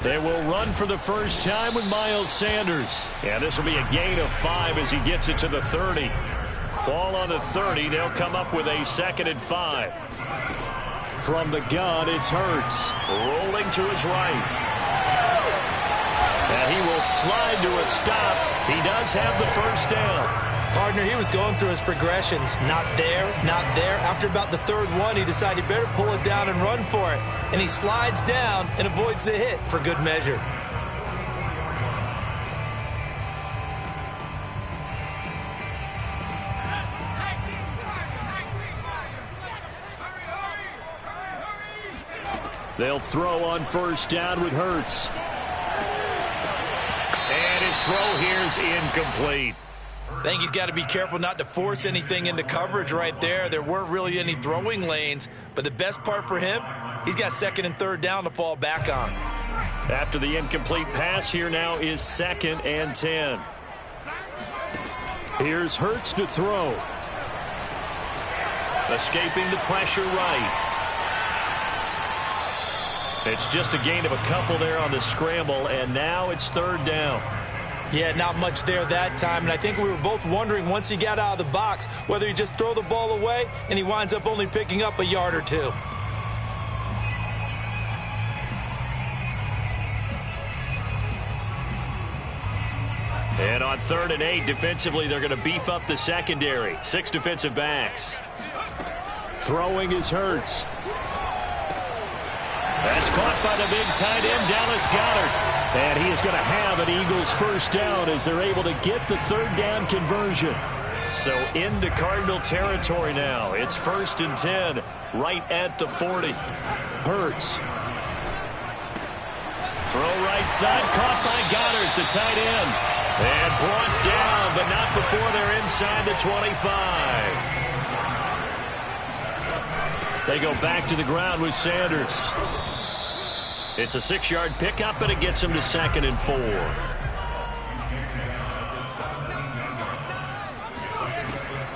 They will run for the first time with Miles Sanders. Yeah, this will be a gain of 5 as he gets it to the 30. Ball on the 30. They'll come up with a 2nd and 5. From the gun, it's Hurts. Rolling to his right. And he will slide to a stop. He does have the first down. Partner, he was going through his progressions. Not there, not there. After about the 3rd one, he decided he better pull it down and run for it. And he slides down and avoids the hit for good measure. They'll throw on first down with Hurts. And his throw here is incomplete. I think he's got to be careful not to force anything into coverage right there. There weren't really any throwing lanes, but the best part for him, he's got 2nd and 3rd down to fall back on. After the incomplete pass, here now is 2nd and 10. Here's Hurts to throw. Escaping the pressure right. It's just a gain of a couple there on the scramble, and now it's 3rd down. Yeah, not much there that time, and I think we were both wondering once he got out of the box whether he just throw the ball away and he winds up only picking up a yard or 2. And on 3rd and 8, defensively, they're going to beef up the secondary. 6 defensive backs. Throwing is Hurts. That's caught by the big tight end, Dallas Goedert. And he is going to have an Eagles first down as they're able to get the 3rd down conversion. So into Cardinal territory now. It's 1st and 10, right at the 40. Hurts. Throw right side, caught by Goedert, the tight end. And brought down, but not before they're inside the 25. They go back to the ground with Sanders. It's a 6-yard pickup, and it gets him to 2nd and 4.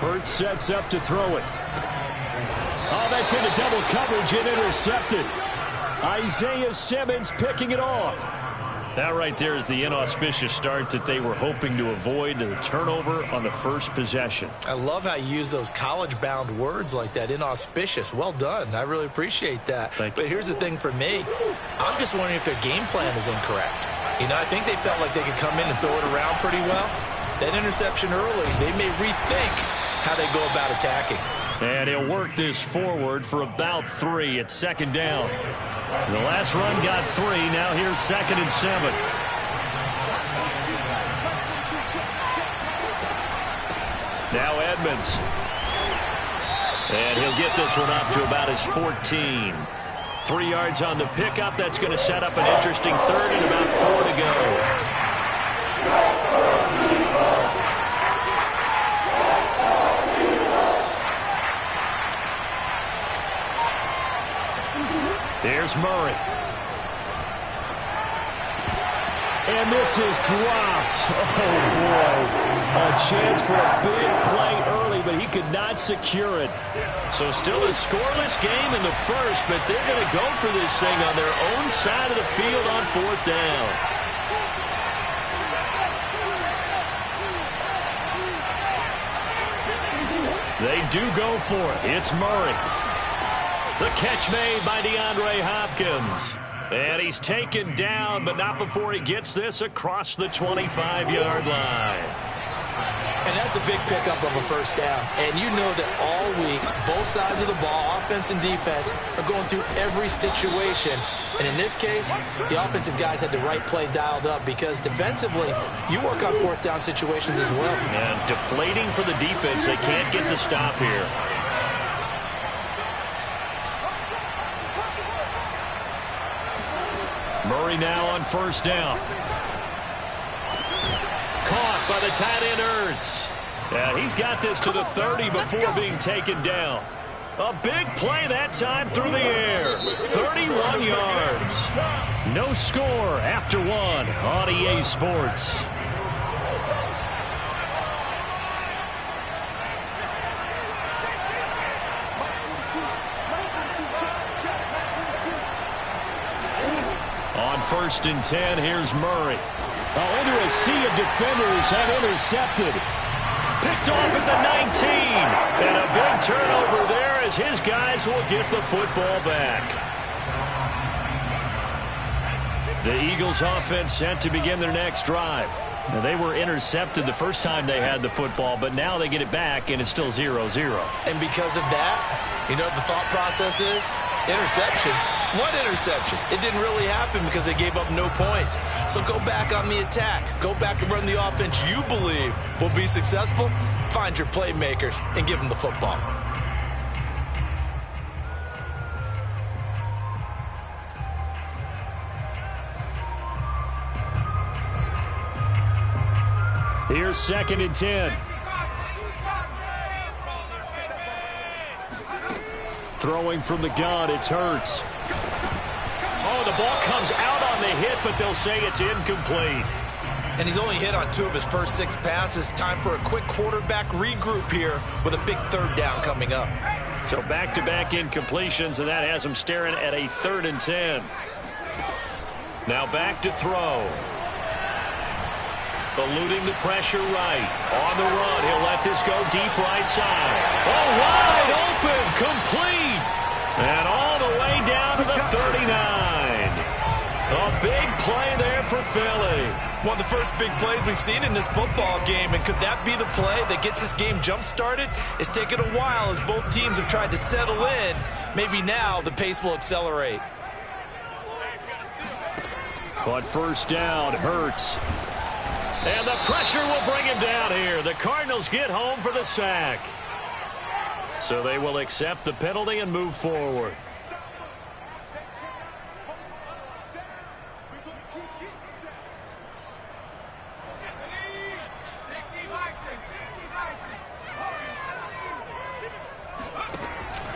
Hurts sets up to throw it. Oh, that's into double coverage and intercepted. Isaiah Simmons picking it off. That right there is the inauspicious start that they were hoping to avoid, the turnover on the first possession. I love how you use those college-bound words like that, inauspicious. Well done. I really appreciate that. But here's the thing for me. I'm just wondering if their game plan is incorrect. You know, I think they felt like they could come in and throw it around pretty well. That interception early, they may rethink how they go about attacking. And he'll work this forward for about 3 at 2nd down. The last run got 3. Now here's 2nd and 7. Now Edmonds. And he'll get this one up to about his 14. 3 yards on the pickup. That's going to set up an interesting 3rd and about 4 to go. Here's Murray. And this is dropped. Oh, boy. A chance for a big play early, but he could not secure it. So still a scoreless game in the first, but they're going to go for this thing on their own side of the field on 4th down. They do go for it. It's Murray. The catch made by DeAndre Hopkins. And he's taken down, but not before he gets this across the 25-yard line. And that's a big pickup of a first down. And you know that all week, both sides of the ball, offense and defense, are going through every situation. And in this case, the offensive guys had the right play dialed up because defensively, you work on 4th down situations as well. And deflating for the defense. They can't get the stop here. Murray now on first down. Caught by the tight end Ertz. Yeah, he's got this to the 30 before being taken down. A big play that time through the air. 31 yards. No score after 1 on EA Sports. On 1st and 10, here's Murray. Oh, into a sea of defenders and intercepted. Picked off at the 19. And a big turnover there as his guys will get the football back. The Eagles offense set to begin their next drive. Now, they were intercepted the first time they had the football, but now they get it back, and it's still 0-0. And because of that, you know what the thought process is? Interception. What interception? It didn't really happen because they gave up no points. So go back on the attack. Go back and run the offense you believe will be successful. Find your playmakers and give them the football. Here's 2nd and 10. Throwing from the gun, it's Hurts. Oh, the ball comes out on the hit, but they'll say it's incomplete. And he's only hit on 2 of his first 6 passes. Time for a quick quarterback regroup here with a big 3rd down coming up. So back-to-back incompletions, and that has him staring at a 3rd and 10. Now back to throw. Eluding the pressure right. On the run, he'll let this go deep right side. Oh, wide open, complete. And all the way down to the 39. A big play there for Philly. One of the first big plays we've seen in this football game. And could that be the play that gets this game jump-started? It's taken a while as both teams have tried to settle in. Maybe now the pace will accelerate. On 1st down, Hurts. And the pressure will bring him down here. The Cardinals get home for the sack. So they will accept the penalty and move forward.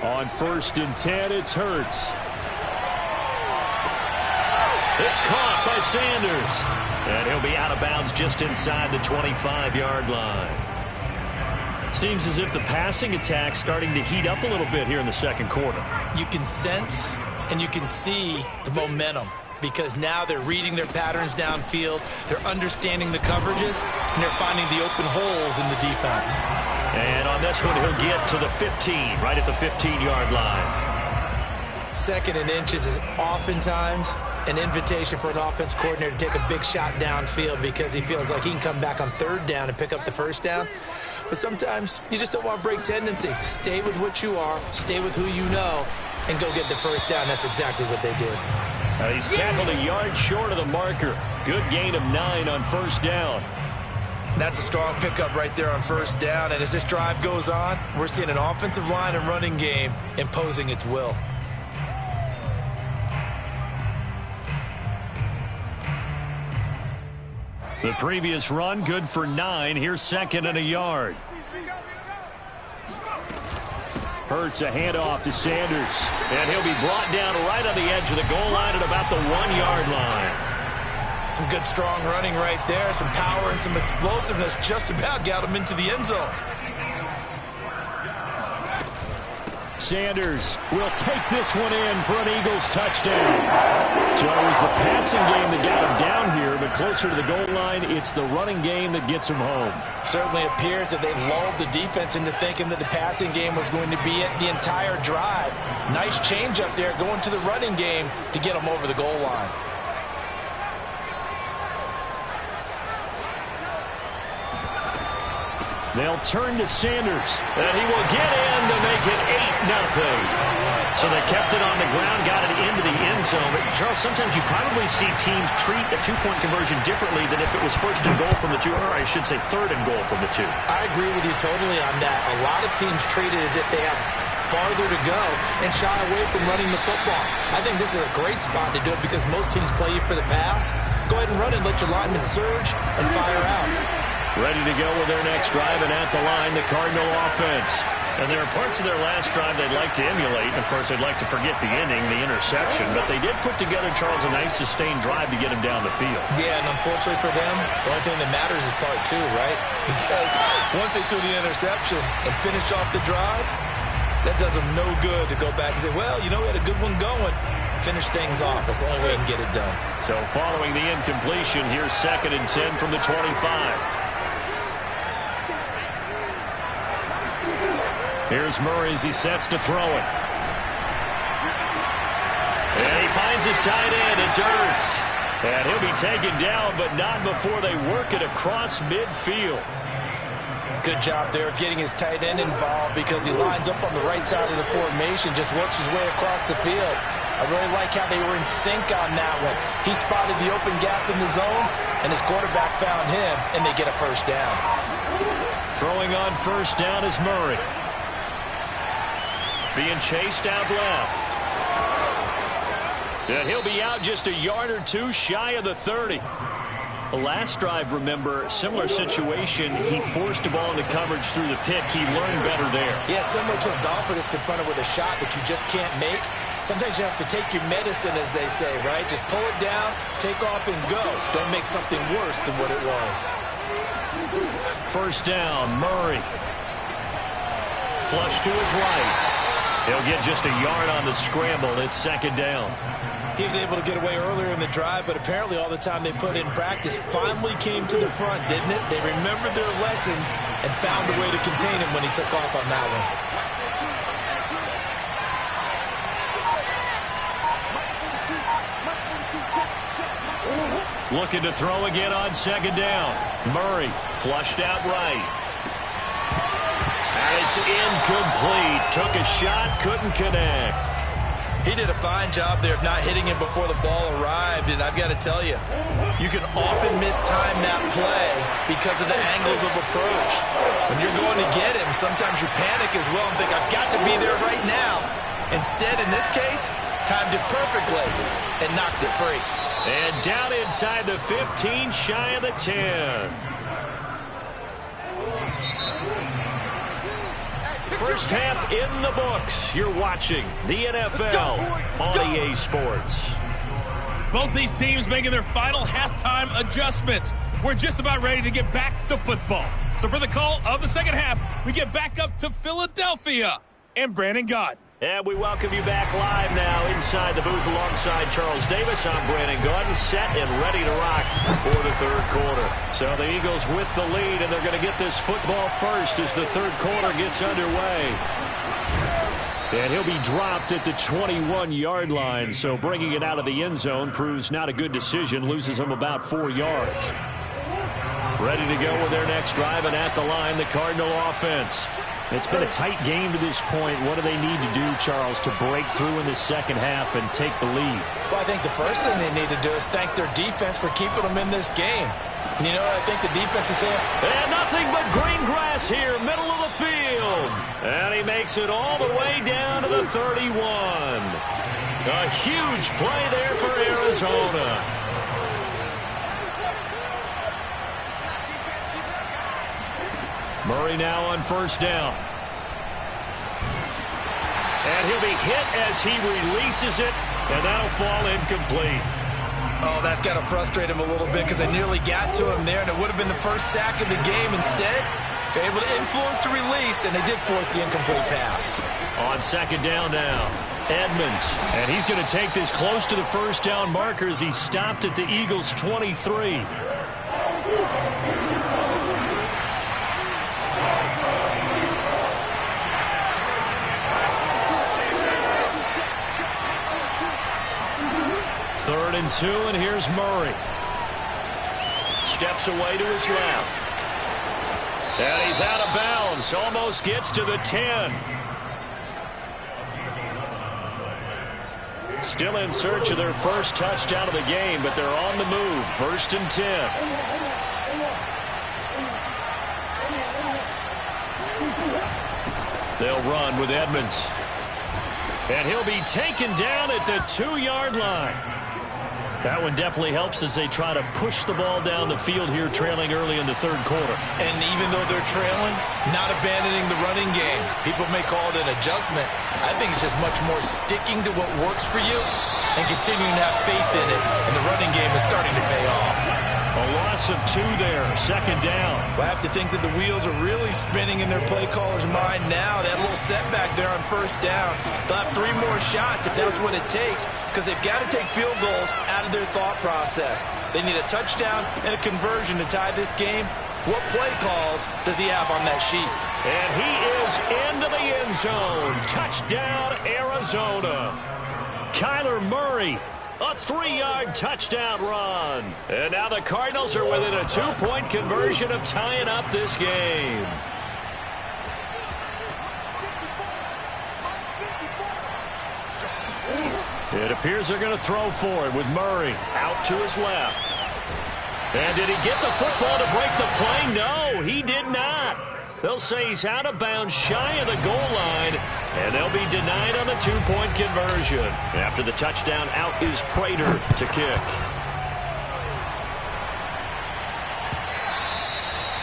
On 1st and 10, it's Hurts. It's caught by Sanders. And he'll be out of bounds just inside the 25-yard line. Seems as if the passing attack's starting to heat up a little bit here in the 2nd quarter. You can sense and you can see the momentum because now they're reading their patterns downfield, they're understanding the coverages, and they're finding the open holes in the defense. And on this one, he'll get to the 15, right at the 15-yard line. 2nd and inches is oftentimes an invitation for an offense coordinator to take a big shot downfield because he feels like he can come back on 3rd down and pick up the 1st down. But sometimes you just don't want to break tendency. Stay with what you are, stay with who you know, and go get the 1st down. That's exactly what they did. He's tackled a yard short of the marker. Good gain of 9 on 1st down. That's a strong pickup right there on 1st down. And as this drive goes on, we're seeing an offensive line and running game imposing its will. The previous run, good for 9. Here's 2nd and a yard. Hurts a handoff to Sanders. And he'll be brought down right on the edge of the goal line at about the 1-yard line. Some good, strong running right there. Some power and some explosiveness just about got him into the end zone. Sanders will take this one in for an Eagles touchdown. So it was the passing game that got him down here, but closer to the goal line, it's the running game that gets him home. Certainly appears that they lulled the defense into thinking that the passing game was going to be it the entire drive. Nice change up there going to the running game to get them over the goal line. They'll turn to Sanders, and he will get in to make it 8-0. So they kept it on the ground, got it into the end zone. But, Charles, sometimes you probably see teams treat a two-point conversion differently than if it was 1st and goal from the 2, or I should say 3rd and goal from the 2. I agree with you totally on that. A lot of teams treat it as if they have farther to go and shy away from running the football. I think this is a great spot to do it because most teams play you for the pass. Go ahead and run it, let your linemen surge, and fire out. Ready to go with their next drive, and at the line, the Cardinal offense. And there are parts of their last drive they'd like to emulate. And, of course, they'd like to forget the inning, the interception. But they did put together, Charles, a nice sustained drive to get him down the field. Yeah, and unfortunately for them, the only thing that matters is part 2, right? Because once they threw the interception and finished off the drive, that does them no good to go back and say, well, you know, we had a good one going. finish things off. That's the only way you can get it done. So following the incompletion, here's 2nd and 10 from the 25. Here's Murray as he sets to throw it. And he finds his tight end. It's Ertz. And he'll be taken down, but not before they work it across midfield. Good job there of getting his tight end involved because he lines up on the right side of the formation, just works his way across the field. I really like how they were in sync on that one. He spotted the open gap in the zone, and his quarterback found him, and they get a first down. Throwing on first down is Murray. Being chased out left. And he'll be out just a yard or two shy of the 30. The last drive, remember, similar situation. He forced the ball into coverage through the pick. He learned better there. Yeah, similar to a golfer that's confronted with a shot that you just can't make. Sometimes you have to take your medicine, as they say, right? Just pull it down, take off, and go. Don't make something worse than what it was. First down, Murray. Flush to his right. He'll get just a yard on the scramble. It's 2nd down. He was able to get away earlier in the drive, but apparently all the time they put in practice finally came to the front, didn't it? They remembered their lessons and found a way to contain him when he took off on that one. Looking to throw again on 2nd down. Murray flushed out right. And it's incomplete. Took a shot, couldn't connect. He did a fine job there of not hitting him before the ball arrived, and I've got to tell you, you can often mistime that play because of the angles of approach. When you're going to get him, sometimes you panic as well and think, I've got to be there right now. Instead, in this case, timed it perfectly and knocked it free. And down inside the 15, shy of the 10. First half in the books. You're watching the NFL on EA Sports. Both these teams making their final halftime adjustments. We're just about ready to get back to football. So for the call of the second half, we get back up to Philadelphia and Brandon Gott. And we welcome you back live now inside the booth alongside Charles Davis. I'm Brandon Gott, set and ready to rock for the third quarter. So the Eagles with the lead, and they're going to get this football first as the third quarter gets underway. And he'll be dropped at the 21-yard line, so bringing it out of the end zone proves not a good decision, loses him about 4 yards. Ready to go with their next drive, and at the line, the Cardinal offense. It's been a tight game to this point. What do they need to do, Charles, to break through in the second half and take the lead? Well, I think the first thing they need to do is thank their defense for keeping them in this game. And you know what I think the defense is saying? And nothing but green grass here, middle of the field. And he makes it all the way down to the 31. A huge play there for Arizona. Murray now on first down. And he'll be hit as he releases it, and that'll fall incomplete. Oh, that's got to frustrate him a little bit because they nearly got to him there, and it would have been the first sack of the game. Instead, they're able to influence the release, and they did force the incomplete pass. On second down now, Edmonds. And he's going to take this close to the first down marker as he stopped at the Eagles' 23. Third and 2, and here's Murray. Steps away to his left. And he's out of bounds. Almost gets to the 10. Still in search of their first touchdown of the game, but they're on the move. First and 10. They'll run with Edmonds. And he'll be taken down at the 2-yard line. That one definitely helps as they try to push the ball down the field here, trailing early in the third quarter. And even though they're trailing, not abandoning the running game. People may call it an adjustment. I think it's just much more sticking to what works for you and continuing to have faith in it. And the running game is starting to pay off. A loss of 2 there, second down. Well, I have to think that the wheels are really spinning in their play caller's mind now. That little setback there on first down. They'll have 3 more shots if that's what it takes, because they've got to take field goals out of their thought process. They need a touchdown and a conversion to tie this game. What play calls does he have on that sheet? And he is into the end zone. Touchdown, Arizona. Kyler Murray, a 3-yard touchdown run. And now the Cardinals are within a 2-point conversion of tying up this game. It appears they're going to throw for it with Murray out to his left. And did he get the football to break the play? No, he did not. They'll say he's out of bounds shy of the goal line, and they'll be denied on the 2-point conversion. After the touchdown, out is Prater to kick.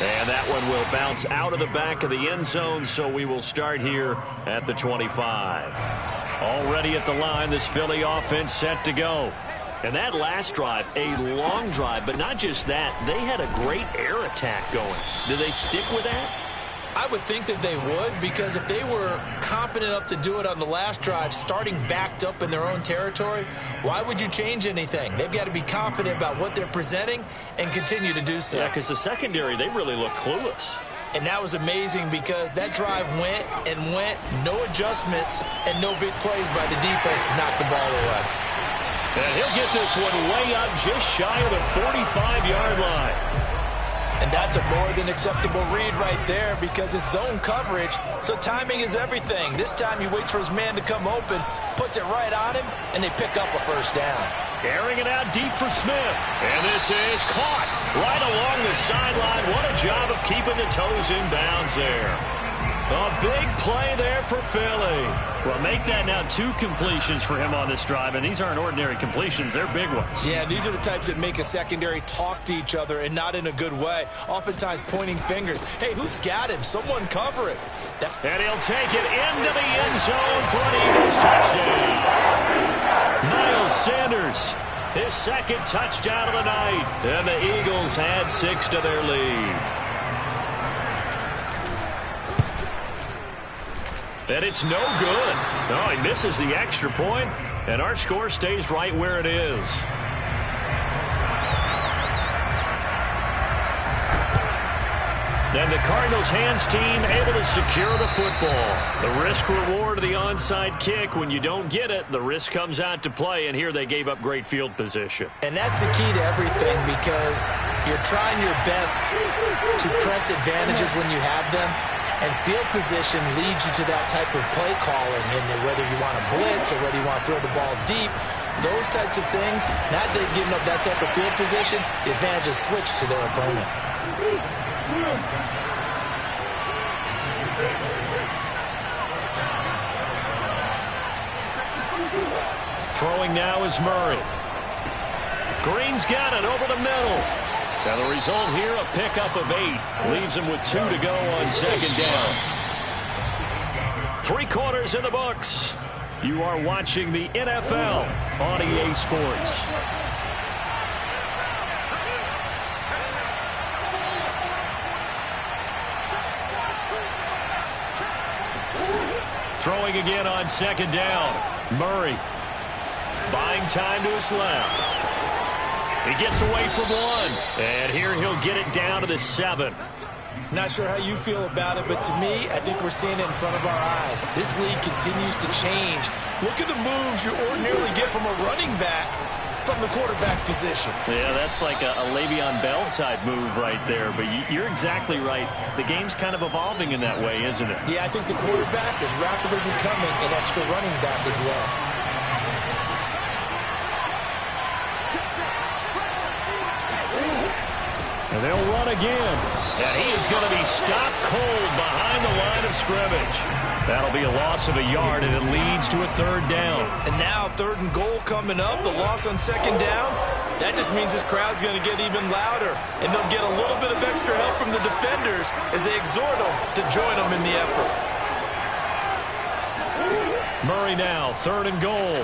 And that one will bounce out of the back of the end zone, so we will start here at the 25. Already at the line, this Philly offense set to go. And that last drive, a long drive, but not just that, they had a great air attack going. Do they stick with that? I would think that they would, because if they were confident enough to do it on the last drive, starting backed up in their own territory, why would you change anything? They've got to be confident about what they're presenting and continue to do so. Yeah, because the secondary, they really look clueless. And that was amazing because that drive went and went, no adjustments and no big plays by the defense to knock the ball away. And he'll get this one way up just shy of the 45-yard line. And that's a more than acceptable read right there because it's zone coverage, so timing is everything. This time he waits for his man to come open, puts it right on him, and they pick up a first down. Airing it out deep for Smith. And this is caught right along the sideline. What a job of keeping the toes in bounds there. A big play there for Philly. Well, make that now 2 completions for him on this drive, and these aren't ordinary completions. They're big ones. Yeah, these are the types that make a secondary talk to each other and not in a good way, oftentimes pointing fingers. Hey, who's got him? Someone cover it. And he'll take it into the end zone for an Eagles touchdown. Miles Sanders, his second touchdown of the night, and the Eagles add 6 to their lead. And it's no good. No, he misses the extra point, and our score stays right where it is. And the Cardinals' hands team able to secure the football. The risk-reward of the onside kick. When you don't get it, the risk comes out to play, and here they gave up great field position. And that's the key to everything because you're trying your best to press advantages when you have them. And field position leads you to that type of play calling, and whether you want to blitz or whether you want to throw the ball deep, those types of things, now that they've given up that type of field position, the advantage is switched to their opponent. Throwing now is Murray. Green's got it over the middle. Now the result here, a pickup of 8. Leaves him with 2 to go on second down. 3 quarters in the books. You are watching the NFL on EA Sports. Throwing again on second down. Murray buying time to his left. He gets away from 1, and here he'll get it down to the 7. Not sure how you feel about it, but to me, I think we're seeing it in front of our eyes. This league continues to change. Look at the moves you ordinarily get from a running back from the quarterback position. Yeah, that's like a Le'Veon Bell type move right there, but you're exactly right. The game's kind of evolving in that way, isn't it? Yeah, I think the quarterback is rapidly becoming an extra running back as well. And they'll run again. And he is going to be stopped cold behind the line of scrimmage. That'll be a loss of a yard, and it leads to a 3rd down. And now 3rd and goal coming up. The loss on 2nd down. That just means this crowd's going to get even louder. And they'll get a little bit of extra help from the defenders as they exhort them to join them in the effort. Murray now, 3rd and goal.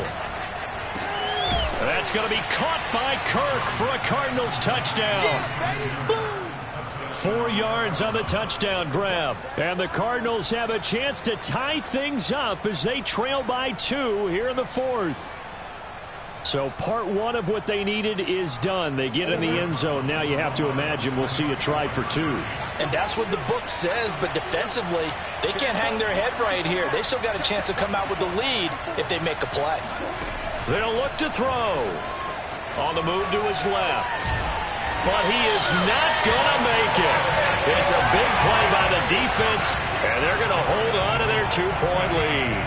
And that That's going to be caught by Kirk for a Cardinals touchdown. 4 yards on the touchdown grab. And the Cardinals have a chance to tie things up as they trail by 2 here in the 4th. So part 1 of what they needed is done. They get in the end zone. Now you have to imagine we'll see a try for 2. And that's what the book says, but defensively, they can't hang their head right here. They've still got a chance to come out with the lead if they make a play. They'll look to throw. On the move to his left. But he is not going to make it. It's a big play by the defense, and they're going to hold on to their 2-point lead.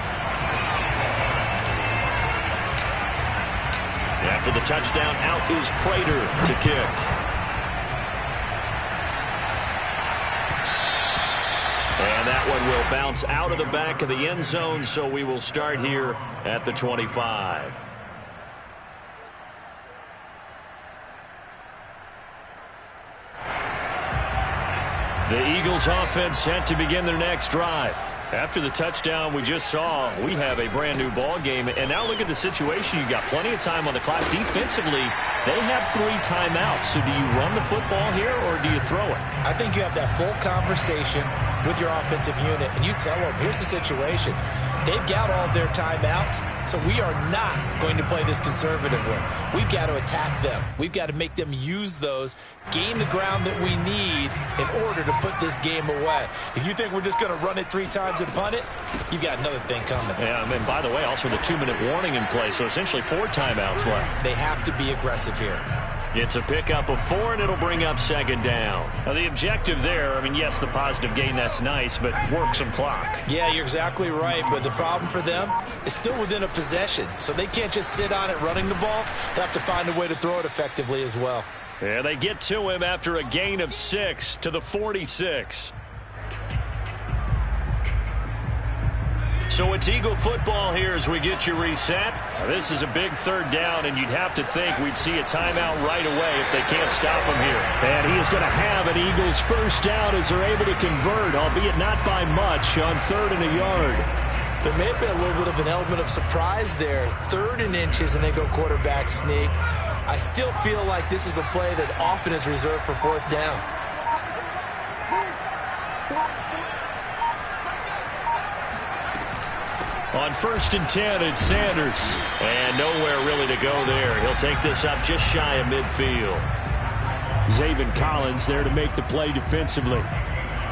After the touchdown, out is Prater to kick. And that one will bounce out of the back of the end zone, so we will start here at the 25. The Eagles offense set to begin their next drive. After the touchdown we just saw, we have a brand new ball game. And now look at the situation. You got plenty of time on the clock. Defensively, they have 3 timeouts. So do you run the football here or do you throw it? I think you have that full conversation with your offensive unit, and you tell them, here's the situation. They've got all their timeouts, so we are not going to play this conservatively. We've got to attack them. We've got to make them use those, gain the ground that we need in order to put this game away. If you think we're just going to run it 3 times and punt it, you've got another thing coming. Yeah, and by the way, also the 2-minute warning in play, so essentially 4 timeouts left. They have to be aggressive here. It's a pickup of 4, and it'll bring up 2nd down. Now, the objective there, I mean, yes, the positive gain, that's nice, but work some clock. Yeah, you're exactly right, but the problem for them is still within a possession, so they can't just sit on it running the ball. They have to find a way to throw it effectively as well. Yeah, they get to him after a gain of 6 to the 46. So it's Eagle football here as we get you reset. Now, this is a big 3rd down, and you'd have to think we'd see a timeout right away if they can't stop him here. And he is going to have an Eagles 1st down as they're able to convert, albeit not by much, on 3rd and a yard. There may have been a little bit of an element of surprise there. 3rd and inches, and they go quarterback sneak. I still feel like this is a play that often is reserved for 4th down. On 1st and 10, it's Sanders. And nowhere really to go there. He'll take this up just shy of midfield. Zaven Collins there to make the play defensively.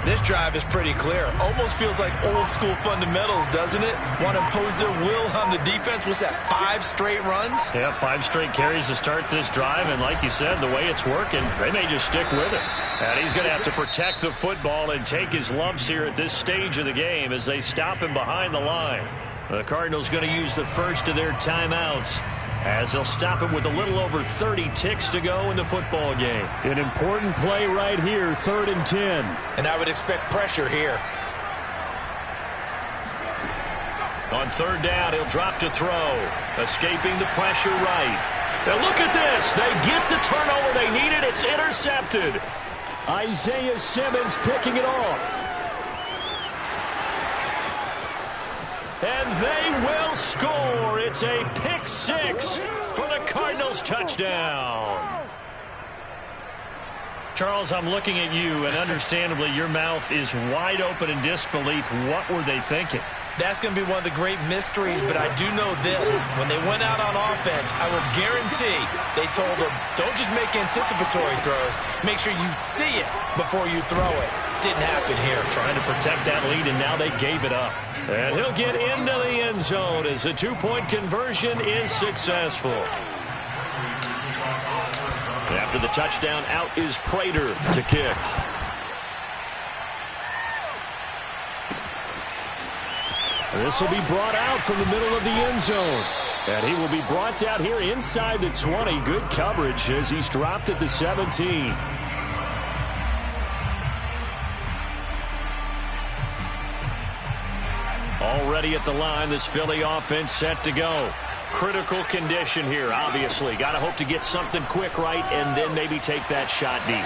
This drive is pretty clear. Almost feels like old school fundamentals, doesn't it? Want to impose their will on the defense. What's that, 5 straight runs? Yeah, 5 straight carries to start this drive. And like you said, the way it's working, they may just stick with it. And he's going to have to protect the football and take his lumps here at this stage of the game as they stop him behind the line. The Cardinals going to use the first of their timeouts as they'll stop it with a little over 30 ticks to go in the football game. An important play right here, 3rd and 10. And I would expect pressure here. On 3rd down, he'll drop to throw. Escaping the pressure right. Now look at this. They get the turnover they needed. It's intercepted. Isaiah Simmons picking it off. And they will score. It's a pick 6 for the Cardinals touchdown. Charles, I'm looking at you, and understandably your mouth is wide open in disbelief. What were they thinking? That's going to be one of the great mysteries, but I do know this. When they went out on offense, I will guarantee they told them, don't just make anticipatory throws. Make sure you see it before you throw it. Didn't happen here. Trying to protect that lead, and now they gave it up. And he'll get into the end zone as the 2-point conversion is successful. After the touchdown, out is Prater to kick. This will be brought out from the middle of the end zone. And he will be brought down here inside the 20. Good coverage as he's dropped at the 17. Already at the line, this Philly offense set to go. Critical condition here, obviously. Got to hope to get something quick right and then maybe take that shot deep.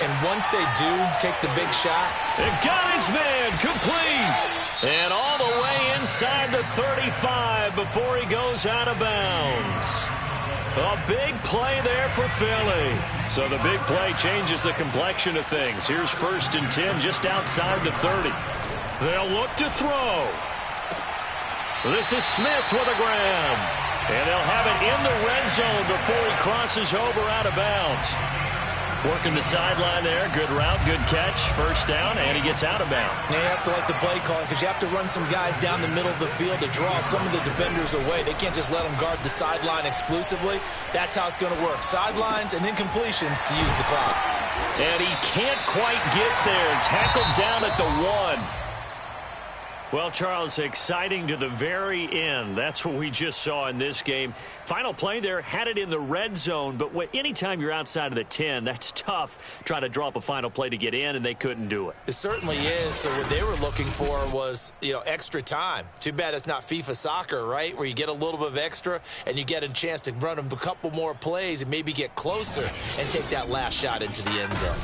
And once they do take the big shot. They've got his man complete. And all the way inside the 35 before he goes out of bounds. A big play there for Philly. So the big play changes the complexion of things. Here's 1st and 10 just outside the 30. They'll look to throw. This is Smith with a grab. And they'll have it in the red zone before he crosses over out of bounds. Working the sideline there. Good route, good catch. 1st down, and he gets out of bounds. Now you have to like the play calling because you have to run some guys down the middle of the field to draw some of the defenders away. They can't just let them guard the sideline exclusively. That's how it's going to work. Sidelines and incompletions to use the clock. And he can't quite get there. Tackled down at the 1. Well, Charles, exciting to the very end. That's what we just saw in this game. Final play there, had it in the red zone, but anytime you're outside of the 10, that's tough trying to draw up a final play to get in, and they couldn't do it. It certainly is. So what they were looking for was, extra time. Too bad it's not FIFA soccer, right, where you get a little bit of extra and you get a chance to run a couple more plays and maybe get closer and take that last shot into the end zone.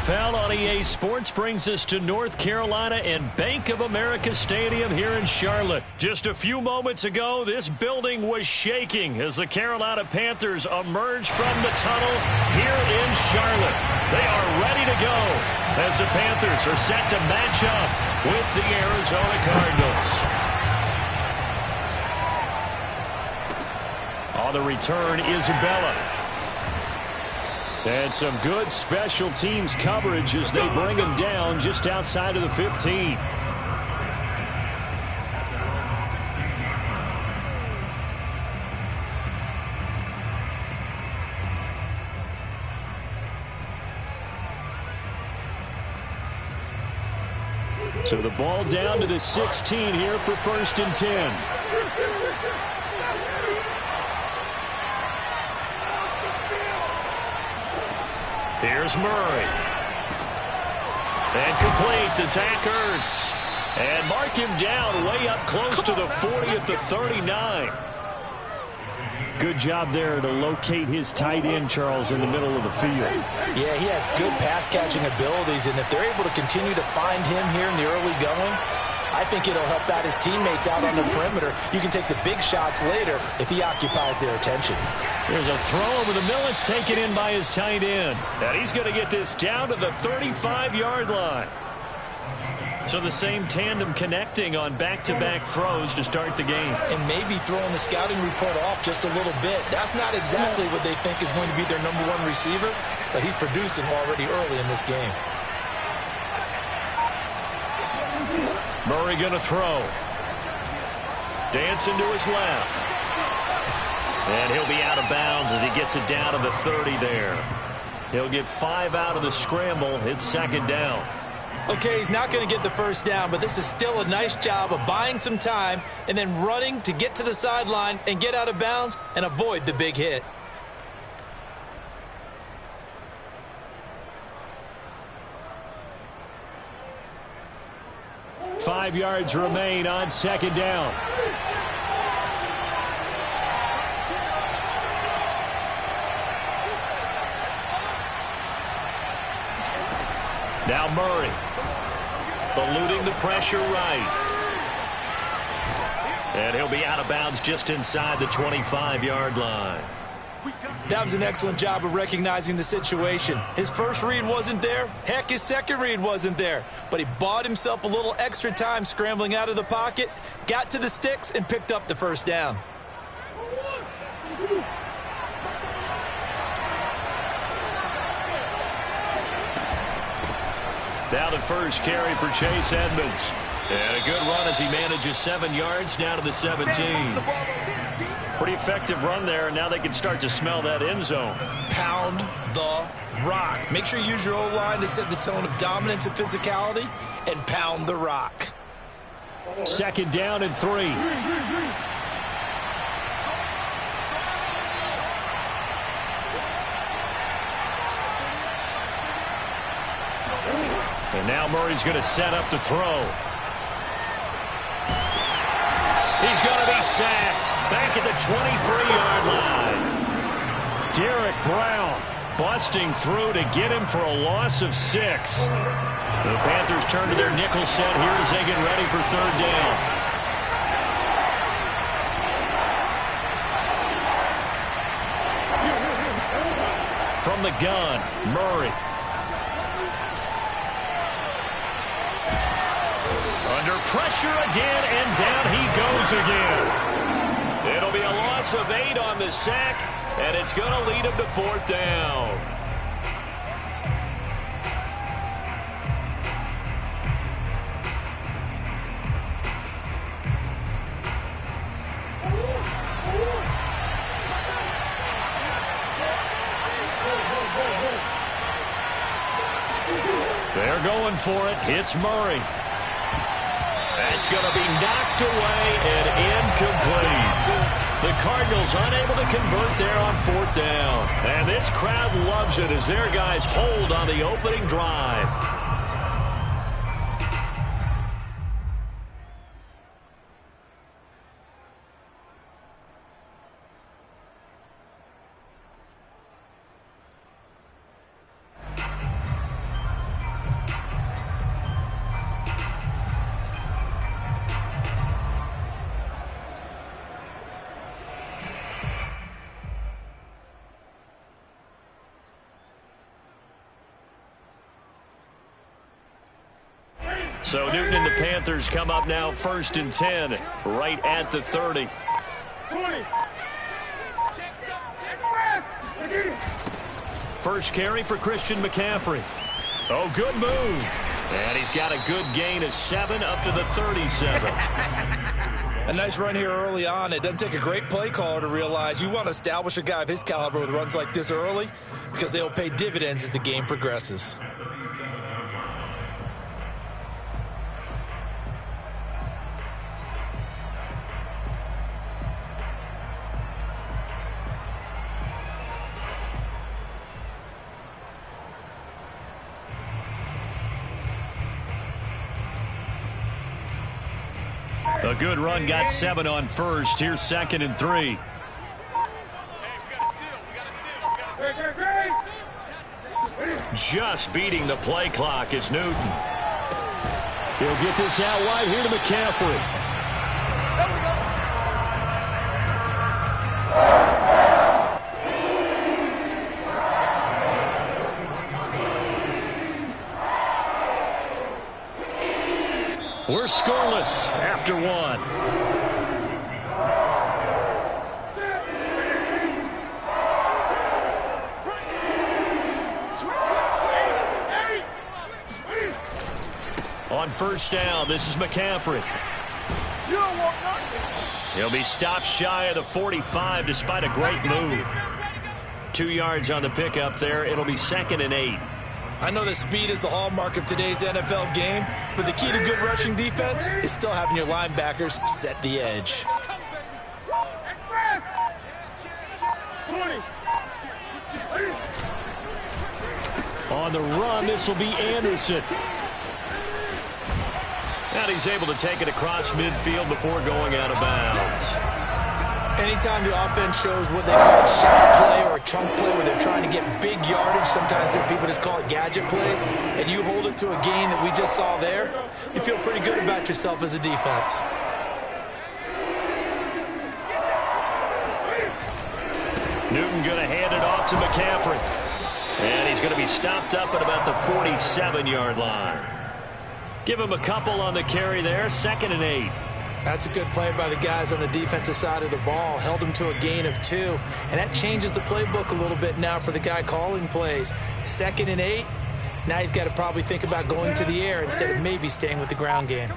NFL on EA Sports brings us to North Carolina and Bank of America Stadium here in Charlotte. Just a few moments ago, this building was shaking as the Carolina Panthers emerge from the tunnel here in Charlotte. They are ready to go as the Panthers are set to match up with the Arizona Cardinals. On the return, Isabella. And some good special teams coverage as they bring him down just outside of the 15. So the ball down to the 16 here for 1st and 10. Here's Murray. And complete to Zach Ertz. And mark him down way up close to the 40 at the 39. Good job there to locate his tight end, Charles, in the middle of the field. Yeah, he has good pass-catching abilities, and if they're able to continue to find him here in the early going, I think it'll help out his teammates out on the perimeter. You can take the big shots later if he occupies their attention. There's a throw over the middle. It's taken in by his tight end. And he's going to get this down to the 35-yard line. So the same tandem connecting on back-to-back throws to start the game. And maybe throwing the scouting report off just a little bit. That's not exactly what they think is going to be their #1 receiver, but he's producing already early in this game. Murray going to throw. Dancing to his left. And he'll be out of bounds as he gets it down to the 30 there. He'll get 5 out of the scramble. It's 2nd down. Okay, he's not going to get the 1st down, but this is still a nice job of buying some time and then running to get to the sideline and get out of bounds and avoid the big hit. Five yards remain on 2nd down. Now Murray. Eluding the pressure right. And he'll be out of bounds just inside the 25-yard line. That was an excellent job of recognizing the situation. His first read wasn't there. Heck, his second read wasn't there. But he bought himself a little extra time scrambling out of the pocket, got to the sticks, and picked up the 1st down. Now the first carry for Chase Edmonds. And a good run as he manages 7 yards down to the 17. Pretty effective run there, and now they can start to smell that end zone. Pound the rock. Make sure you use your O-line to set the tone of dominance and physicality, and pound the rock. 2nd down and 3. And now Murray's going to set up to throw. He's going to be sacked. Back at the 23-yard line. Derek Brown busting through to get him for a loss of 6. The Panthers turn to their nickel set here as they get ready for 3rd down. From the gun, Murray. Under pressure again, and down he goes again. It'll be a loss of 8 on the sack, and it's going to lead him to 4th down. They're going for it. It's Murray. That's going to be knocked away and incomplete. The Cardinals unable to convert there on 4th down. And this crowd loves it as their guys hold on the opening drive. So Newton and the Panthers come up now 1st and 10, right at the 30. 20. First carry for Christian McCaffrey. Oh, good move. And he's got a good gain of 7 up to the 37. A nice run here early on. It doesn't take a great play caller to realize you want to establish a guy of his caliber with runs like this early because they'll pay dividends as the game progresses. A good run got 7 on first. Here's 2nd and 3. Just beating the play clock is Newton. He'll get this out wide here to McCaffrey. We're scoreless after 1. On 1st down, this is McCaffrey. He'll be stopped shy of the 45 despite a great move. 2 yards on the pickup there. It'll be 2nd and 8. I know that speed is the hallmark of today's NFL game, but the key to good rushing defense is still having your linebackers set the edge. 20. On the run, this will be Anderson. And he's able to take it across midfield before going out of bounds. Anytime the offense shows what they call a shot play or a chunk play where they're trying to get big yardage, sometimes people just call it gadget plays, and you hold it to a gain that we just saw there, you feel pretty good about yourself as a defense. Newton going to hand it off to McCaffrey. And he's going to be stopped up at about the 47-yard line. Give him a couple on the carry there, 2nd and 8. That's a good play by the guys on the defensive side of the ball. Held him to a gain of 2. And that changes the playbook a little bit now for the guy calling plays. 2nd and 8. Now he's got to probably think about going to the air instead of maybe staying with the ground game.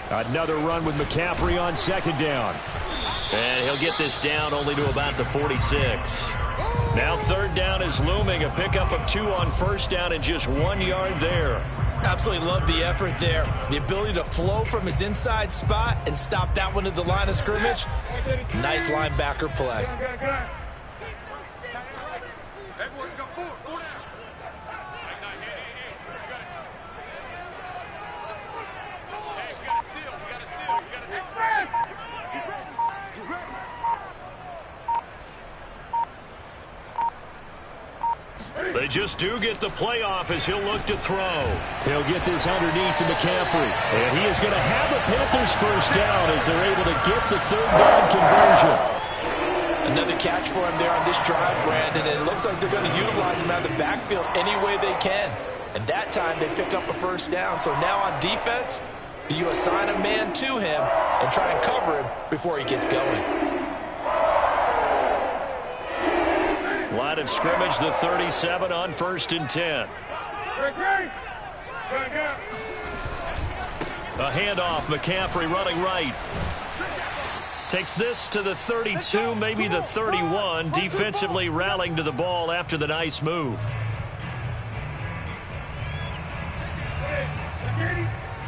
Another run with McCaffrey on second down. And he'll get this down only to about the 46. Now third down is looming. A pickup of 2 on first down and just 1 yard there. Absolutely love the effort there. The ability to flow from his inside spot and stop that one at the line of scrimmage. Nice linebacker play. They just do get the playoff as he'll look to throw. He'll get this underneath to McCaffrey. And he is going to have the Panthers first down as they're able to get the third down conversion. Another catch for him there on this drive, Brandon. And it looks like they're going to utilize him out of the backfield any way they can. And that time they pick up a first down. So now on defense, do you assign a man to him and try and cover him before he gets going? Line of scrimmage, the 37 on 1st and 10. A handoff, McCaffrey running right. Takes this to the 32, maybe the 31. Defensively rallying to the ball after the nice move.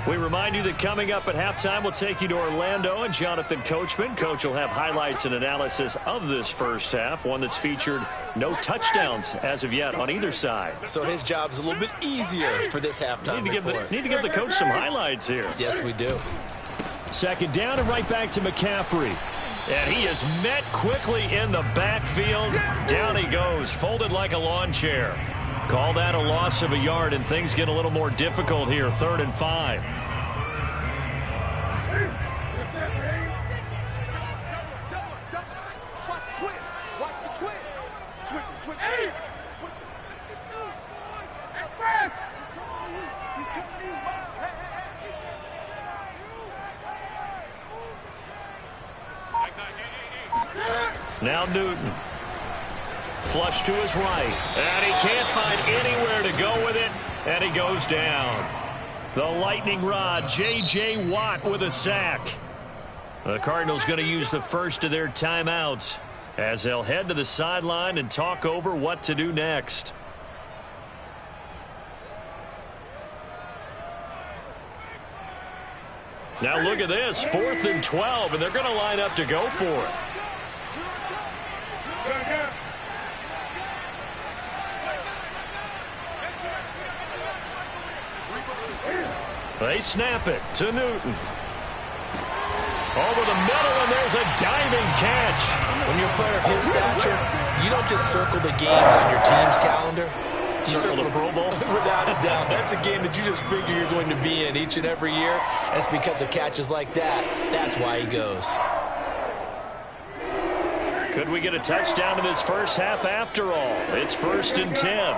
We remind you that coming up at halftime, we'll take you to Orlando and Jonathan Coachman. Coach will have highlights and analysis of this first half, one that's featured no touchdowns as of yet on either side. So his job's a little bit easier for this halftime report. Need to give the coach some highlights here. Yes, we do. Second down and right back to McCaffrey. And he is met quickly in the backfield. Down he goes, folded like a lawn chair. Call that a loss of a yard, and things get a little more difficult here. 3rd and 5. Now Newton. Flush to his right. And he can't find anywhere to go with it. And he goes down. The lightning rod, J.J. Watt with a sack. The Cardinals going to use the first of their timeouts as they'll head to the sideline and talk over what to do next. Now look at this. 4th and 12, and they're going to line up to go for it. They snap it to Newton. Over the middle, and there's a diving catch. When you're a player of his stature, you don't just circle the games on your team's calendar. You circle the Pro Bowl? Without a doubt. That's a game that you just figure you're going to be in each and every year. And it's because of catches like that. That's why he goes. Could we get a touchdown in this first half after all? It's 1st and 10.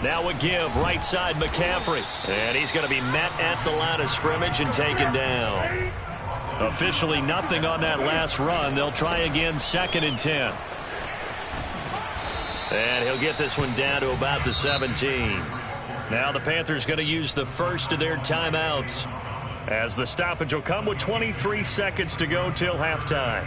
Now a give, right side McCaffrey. And he's going to be met at the line of scrimmage and taken down. Officially nothing on that last run. They'll try again, 2nd and 10. And he'll get this one down to about the 17. Now the Panthers going to use the first of their timeouts, as the stoppage will come with 23 seconds to go till halftime.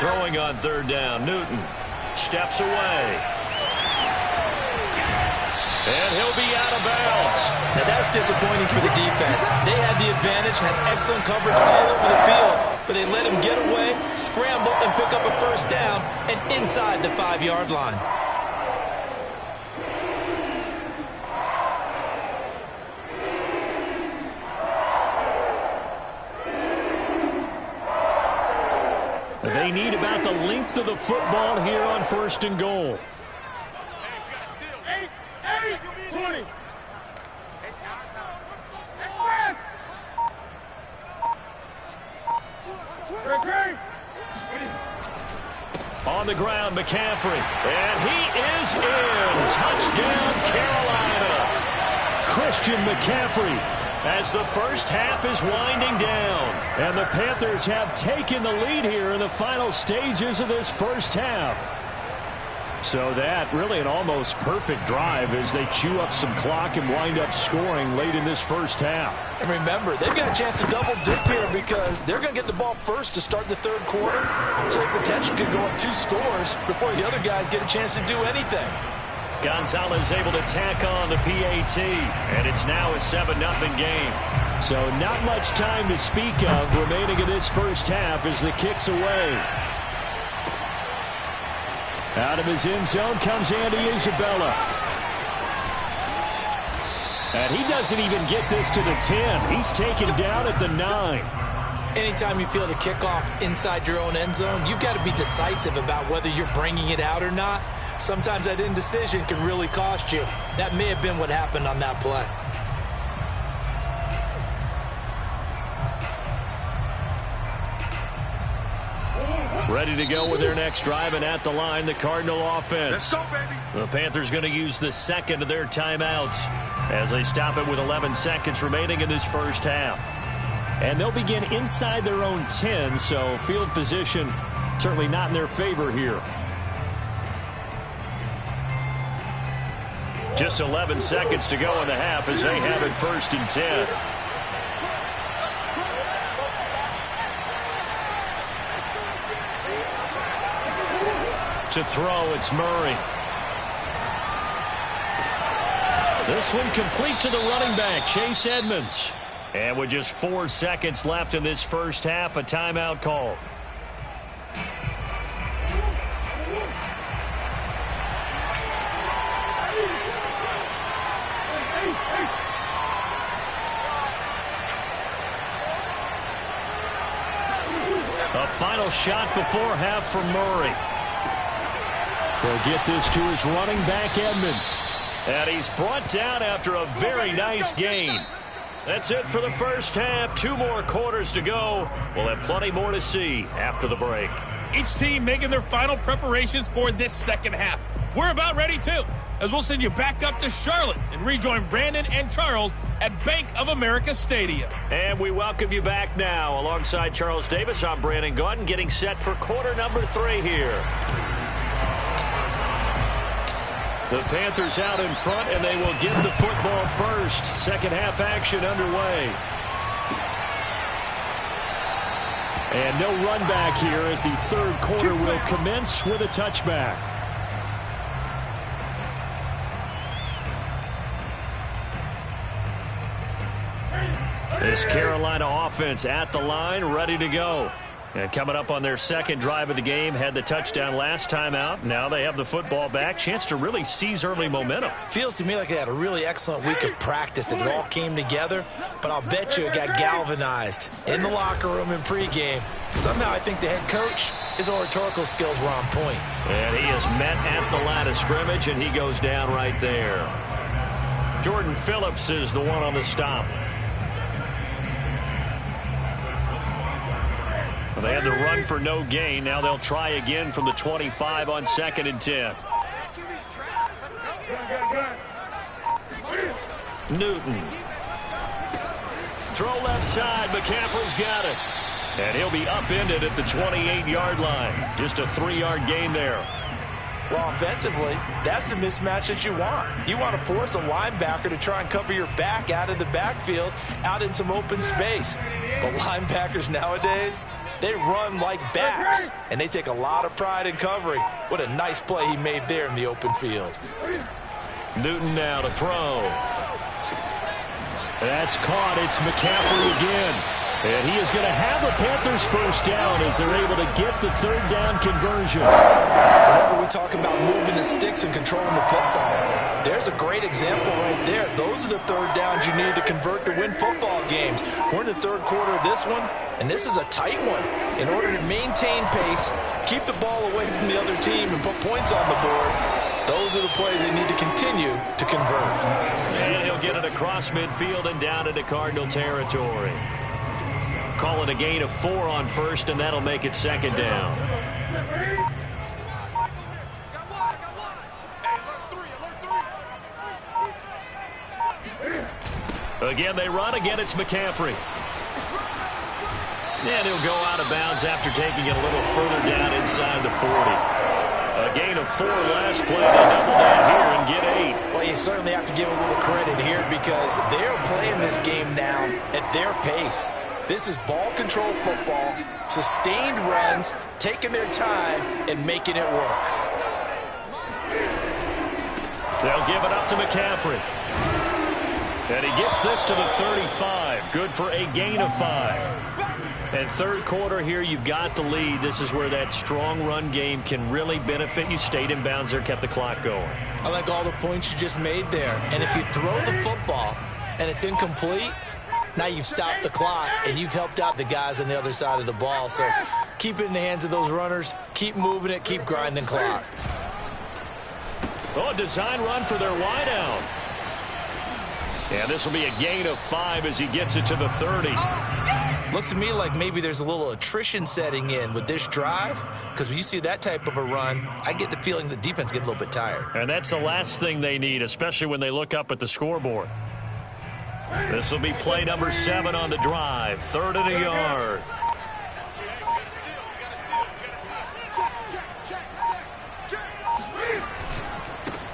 Throwing on 3rd down, Newton steps away. And he'll be out of bounds. Now that's disappointing for the defense. They had the advantage, had excellent coverage all over the field, but they let him get away, scramble, and pick up a first down, and inside the 5-yard line. They need about the length of the football here on 1st and goal. 20. On the ground, McCaffrey. And he is in. Touchdown, Carolina. Christian McCaffrey as the first half is winding down. And the Panthers have taken the lead here in the final stages of this first half. So that really an almost perfect drive as they chew up some clock and wind up scoring late in this first half. And remember, they've got a chance to double dip here because they're going to get the ball first to start the 3rd quarter. So they potentially could go up 2 scores before the other guys get a chance to do anything. Gonzalez able to tack on the PAT, and it's now a 7-0 game. So not much time to speak of remaining in this first half as the kick's away. Out of his end zone comes Andy Isabella. And he doesn't even get this to the 10. He's taken down at the 9. Anytime you feel the kickoff inside your own end zone, you've got to be decisive about whether you're bringing it out or not. Sometimes that indecision can really cost you. That may have been what happened on that play. Ready to go with their next drive, and at the line, the Cardinal offense. Let's go, baby. The Panthers going to use the second of their timeouts as they stop it with 11 seconds remaining in this first half. And they'll begin inside their own 10, so field position certainly not in their favor here. Just 11 seconds to go in the half as they have it 1st and 10. To throw, it's Murray. This one complete to the running back, Chase Edmonds. And with just 4 seconds left in this first half, a timeout call. A final shot before half for Murray. He'll get this to his running back, Edmonds. And he's brought down after a very nice gain. That's it for the first half. 2 more quarters to go. We'll have plenty more to see after the break. Each team making their final preparations for this second half. We're about ready, too, as we'll send you back up to Charlotte and rejoin Brandon and Charles at Bank of America Stadium. And we welcome you back now. Alongside Charles Davis, I'm Brandon Gaudin, getting set for quarter number 3 here. The Panthers out in front, and they will get the football first. Second half action underway. And no run back here as the 3rd quarter will commence with a touchback. This Carolina offense at the line, ready to go. And coming up on their second drive of the game, had the touchdown last time out. Now they have the football back. Chance to really seize early momentum. Feels to me like they had a really excellent week of practice and it all came together. But I'll bet you it got galvanized in the locker room in pregame. Somehow I think the head coach, his oratorical skills were on point. And he is met at the line of scrimmage, and he goes down right there. Jordan Phillips is the one on the stop. They had the run for no gain. Now they'll try again from the 25 on 2nd and 10. Newton. Throw left side. McCaffrey's got it. And he'll be upended at the 28-yard line. Just a 3-yard gain there. Well, offensively, that's the mismatch that you want. You want to force a linebacker to try and cover your back out of the backfield, out in some open space. But linebackers nowadays, they run like backs, and they take a lot of pride in covering. What a nice play he made there in the open field. Newton now to throw. That's caught. It's McCaffrey again. And he is going to have a Panthers first down as they're able to get the third down conversion. Whenever we talk about moving the sticks and controlling the football, there's a great example right there. Those are the third downs you need to convert to win football games. We're in the third quarter of this one, and this is a tight one. In order to maintain pace, keep the ball away from the other team, and put points on the board, those are the plays they need to continue to convert. And he'll get it across midfield and down into Cardinal territory. Call it a gain of 4 on first, and that'll make it second down. Again, they run. Again, it's McCaffrey. And he'll go out of bounds after taking it a little further down inside the 40. A gain of 4 last play. They double down here and get 8. Well, you certainly have to give a little credit here because they're playing this game now at their pace. This is ball control football, sustained runs, taking their time, and making it work. They'll give it up to McCaffrey. And he gets this to the 35. Good for a gain of 5. And third quarter here, you've got the lead. This is where that strong run game can really benefit you. Stayed in bounds there, kept the clock going. I like all the points you just made there. And if you throw the football and it's incomplete, now you've stopped the clock and you've helped out the guys on the other side of the ball. So keep it in the hands of those runners. Keep moving it. Keep grinding clock. Oh, a design run for their wideout. And this will be a gain of 5 as he gets it to the 30. Looks to me like maybe there's a little attrition setting in with this drive, because when you see that type of a run, I get the feeling the defense gets a little bit tired. And that's the last thing they need, especially when they look up at the scoreboard. This will be play number 7 on the drive. 3rd and a yard.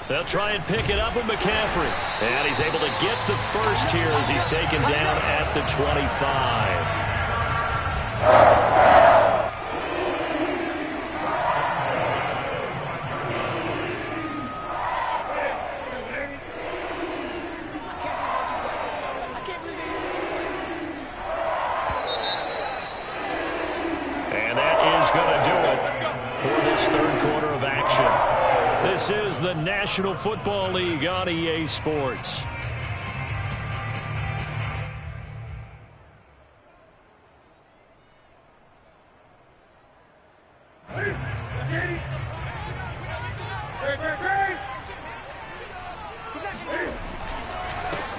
They'll try and pick it up with McCaffrey. And he's able to get the first here as he's taken down at the 25. And that is going to do it for this third quarter of action. This is the National Football League on EA Sports.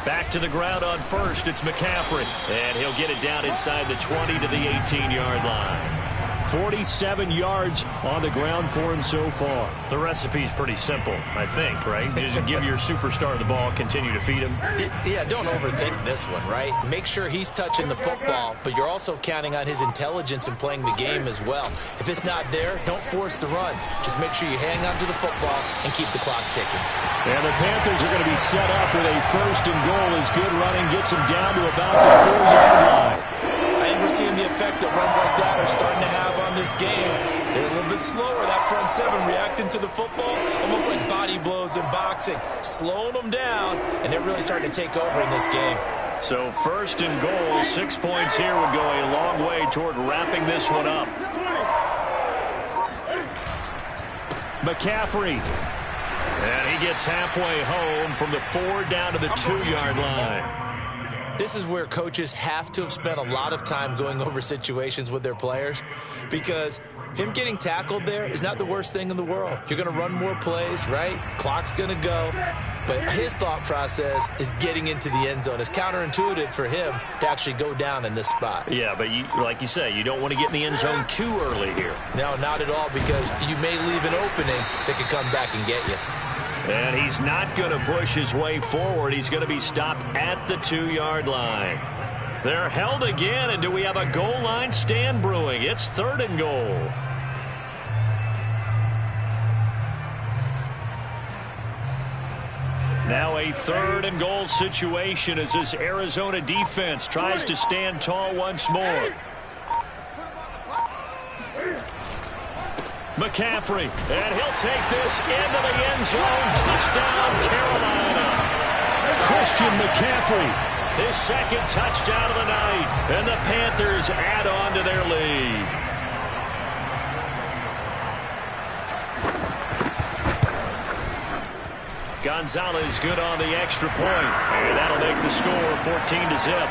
Back to the ground on first. It's McCaffrey. And he'll get it down inside the 20 to the 18-yard line. 47 yards on the ground for him so far. The recipe's pretty simple, I think, right? Just give your superstar the ball, continue to feed him. Yeah, don't overthink this one, right? Make sure he's touching the football, but you're also counting on his intelligence in playing the game as well. If it's not there, don't force the run. Just make sure you hang on to the football and keep the clock ticking. And the Panthers are going to be set up with a 1st and goal as good running gets them down to about the 4-yard line. And we're seeing the effect that runs like that are starting to have on this game. They're a little bit slower, that front 7 reacting to the football, almost like body blows in boxing, slowing them down, and they're really starting to take over in this game. So 1st and goal, 6 points here would go a long way toward wrapping this one up. McCaffrey. And he gets halfway home from the 4 down to the 2-yard line. This is where coaches have to have spent a lot of time going over situations with their players, because him getting tackled there is not the worst thing in the world. You're going to run more plays, right? Clock's going to go. But his thought process is getting into the end zone. It's counterintuitive for him to actually go down in this spot. Yeah, but like you say, you don't want to get in the end zone too early here. No, not at all, because you may leave an opening that could come back and get you. And he's not going to push his way forward. He's going to be stopped at the 2-yard line. They're held again, and do we have a goal line stand brewing? It's 3rd and goal. Now a 3rd and goal situation as this Arizona defense tries to stand tall once more. McCaffrey, and he'll take this into the end zone. Touchdown, Carolina. Christian McCaffrey His second touchdown of the night, and the Panthers add on to their lead. Gonzalez good on the extra point, and that'll make the score 14-0.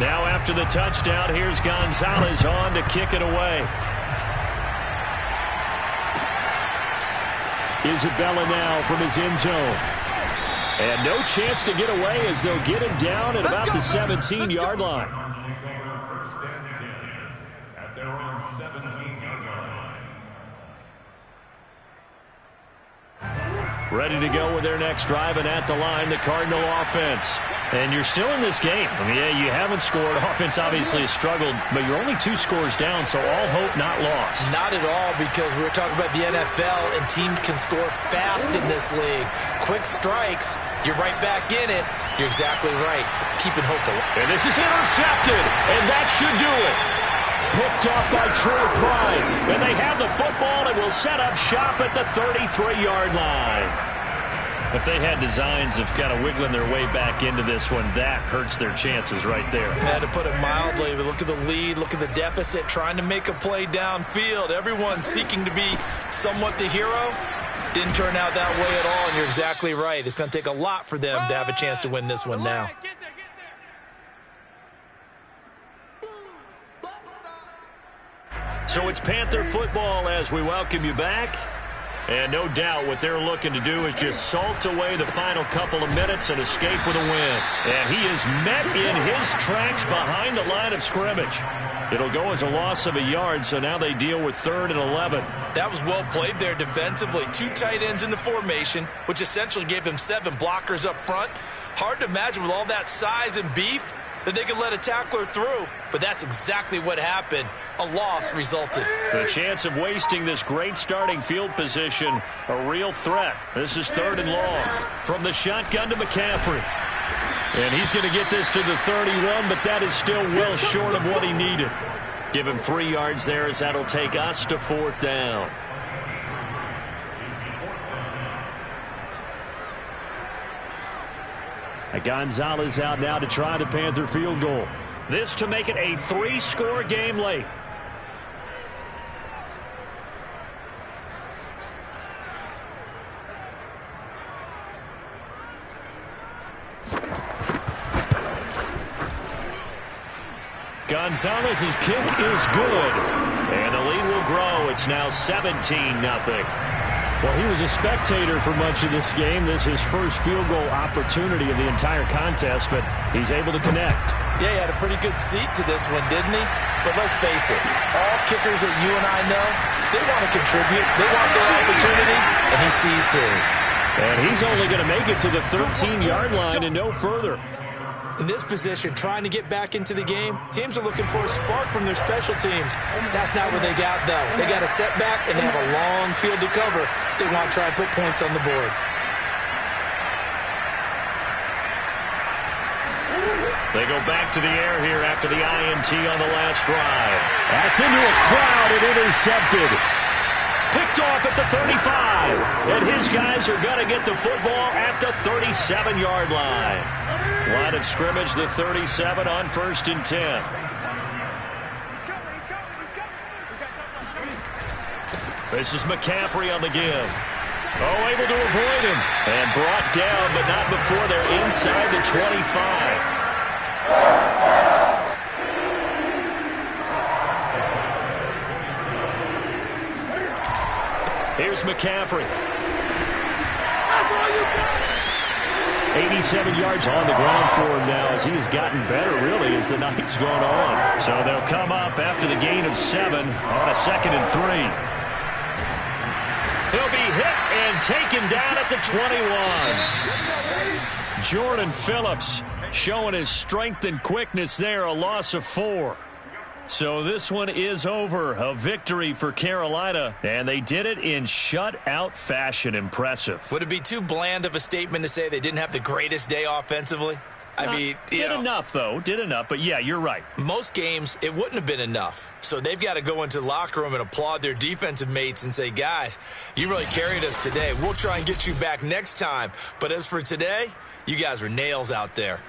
Now after the touchdown, here's Gonzalez on to kick it away. Isabella now from his end zone. And no chance to get away as they'll get him down at about the 17-yard line. At their own 17-yard line. Ready to go with their next drive, and at the line, the Cardinal offense. And you're still in this game. I mean, yeah, you haven't scored. Offense obviously has struggled, but you're only 2 scores down, so all hope not lost. Not at all, because we were talking about the NFL, and teams can score fast in this league. Quick strikes, you're right back in it. You're exactly right. Keeping hope alive. And this is intercepted, and that should do it. Picked off by Troy Pride. And they have the football and will set up shop at the 33-yard line. If they had designs of kind of wiggling their way back into this one, that hurts their chances right there. Yeah, to put it mildly, but look at the lead, look at the deficit, trying to make a play downfield. Everyone seeking to be somewhat the hero. Didn't turn out that way at all, and you're exactly right. It's going to take a lot for them to have a chance to win this one now. So it's Panther football as we welcome you back. And no doubt what they're looking to do is just salt away the final couple of minutes and escape with a win. And he is met in his tracks behind the line of scrimmage. It'll go as a loss of a yard, so now they deal with 3rd and 11. That was well played there defensively. 2 tight ends in the formation, which essentially gave them 7 blockers up front. Hard to imagine with all that size and beef that they could let a tackler through. But that's exactly what happened. A loss resulted. The chance of wasting this great starting field position, a real threat. This is 3rd and long. From the shotgun to McCaffrey. And he's going to get this to the 31, but that is still well short of what he needed. Give him 3 yards there as that'll take us to 4th down. Gonzalez out now to try the Panther field goal. This to make it a 3-score game late. Gonzalez's kick is good. And the lead will grow. It's now 17-0. Well, he was a spectator for much of this game. This is his first field goal opportunity of the entire contest, but he's able to connect. Yeah, he had a pretty good seat to this one, didn't he? But let's face it, all kickers that you and I know, they want to contribute. They want their opportunity, and he seized his. And he's only going to make it to the 13-yard line and no further. In this position, trying to get back into the game, teams are looking for a spark from their special teams. That's not what they got, though. They got a setback, and they have a long field to cover if they want to try and put points on the board. They go back to the air here after the INT on the last drive. That's into a crowd and intercepted. Picked off at the 35. And his guys are going to get the football at the 37-yard line. Line of scrimmage, the 37 on 1st and 10. This is McCaffrey on the give. Oh, able to avoid him. And brought down, but not before they're inside the 25. Here's McCaffrey. 87 yards on the ground for him now as he has gotten better, really, as the night's gone on. So they'll come up after the gain of 7 on a 2nd and 3. He'll be hit and taken down at the 21. Jordan Phillips showing his strength and quickness there, a loss of 4. So this one is over. A victory for Carolina, and they did it in shutout fashion. Impressive. Would it be too bland of a statement to say they didn't have the greatest day offensively? I mean, did enough, though. Did enough. But, yeah, you're right. Most games, it wouldn't have been enough. So they've got to go into the locker room and applaud their defensive mates and say, guys, you really carried us today. We'll try and get you back next time. But as for today, you guys were nails out there.